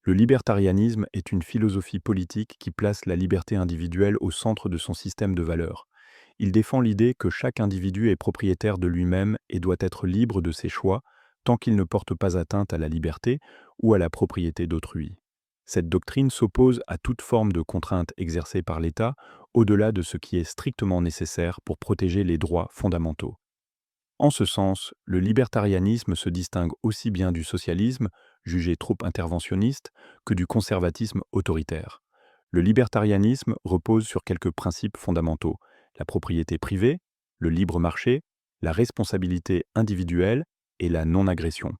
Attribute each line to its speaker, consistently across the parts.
Speaker 1: Le libertarianisme est une philosophie politique qui place la liberté individuelle au centre de son système de valeurs. Il défend l'idée que chaque individu est propriétaire de lui-même et doit être libre de ses choix tant qu'il ne porte pas atteinte à la liberté ou à la propriété d'autrui. Cette doctrine s'oppose à toute forme de contrainte exercée par l'État au-delà de ce qui est strictement nécessaire pour protéger les droits fondamentaux. En ce sens, le libertarianisme se distingue aussi bien du socialisme, jugé trop interventionniste, que du conservatisme autoritaire. Le libertarianisme repose sur quelques principes fondamentaux: la propriété privée, le libre marché, la responsabilité individuelle et la non-agression.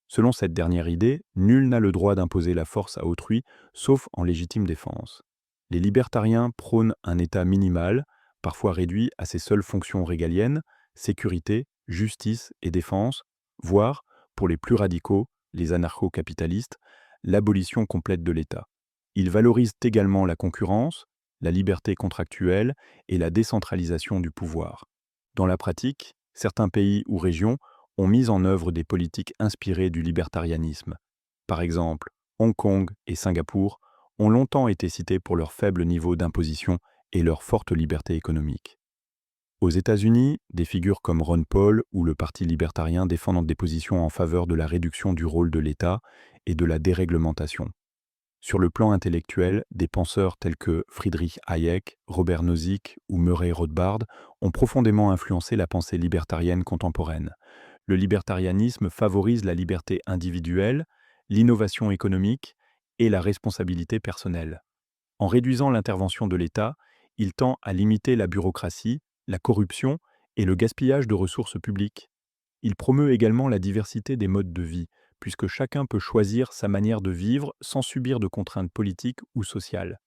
Speaker 1: Selon cette dernière idée, nul n'a le droit d'imposer la force à autrui, sauf en légitime défense. Les libertariens prônent un État minimal, parfois réduit à ses seules fonctions régaliennes: sécurité, justice et défense, voire, pour les plus radicaux, les anarcho-capitalistes, l'abolition complète de l'État. Ils valorisent également la concurrence, la liberté contractuelle et la décentralisation du pouvoir. Dans la pratique, certains pays ou régions ont mis en œuvre des politiques inspirées du libertarianisme. Par exemple, Hong Kong et Singapour ont longtemps été cités pour leur faible niveau d'imposition et leur forte liberté économique. Aux États-Unis, des figures comme Ron Paul ou le Parti libertarien défendent des positions en faveur de la réduction du rôle de l'État et de la déréglementation. Sur le plan intellectuel, des penseurs tels que Friedrich Hayek, Robert Nozick ou Murray Rothbard ont profondément influencé la pensée libertarienne contemporaine. Le libertarianisme favorise la liberté individuelle, l'innovation économique et la responsabilité personnelle. En réduisant l'intervention de l'État, il tend à limiter la bureaucratie, la corruption et le gaspillage de ressources publiques. Il promeut également la diversité des modes de vie, puisque chacun peut choisir sa manière de vivre sans subir de contraintes politiques ou sociales.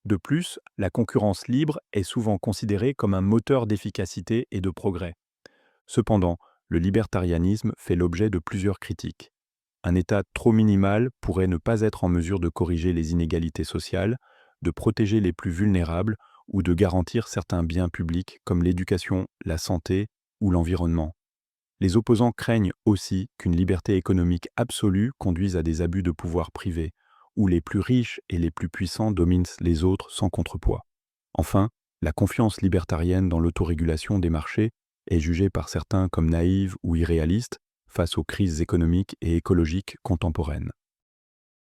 Speaker 1: De plus, la concurrence libre est souvent considérée comme un moteur d'efficacité et de progrès. Cependant, le libertarianisme fait l'objet de plusieurs critiques. Un État trop minimal pourrait ne pas être en mesure de corriger les inégalités sociales, de protéger les plus vulnérables ou de garantir certains biens publics comme l'éducation, la santé ou l'environnement. Les opposants craignent aussi qu'une liberté économique absolue conduise à des abus de pouvoir privé, où les plus riches et les plus puissants dominent les autres sans contrepoids. Enfin, la confiance libertarienne dans l'autorégulation des marchés est jugée par certains comme naïve ou irréaliste face aux crises économiques et écologiques contemporaines.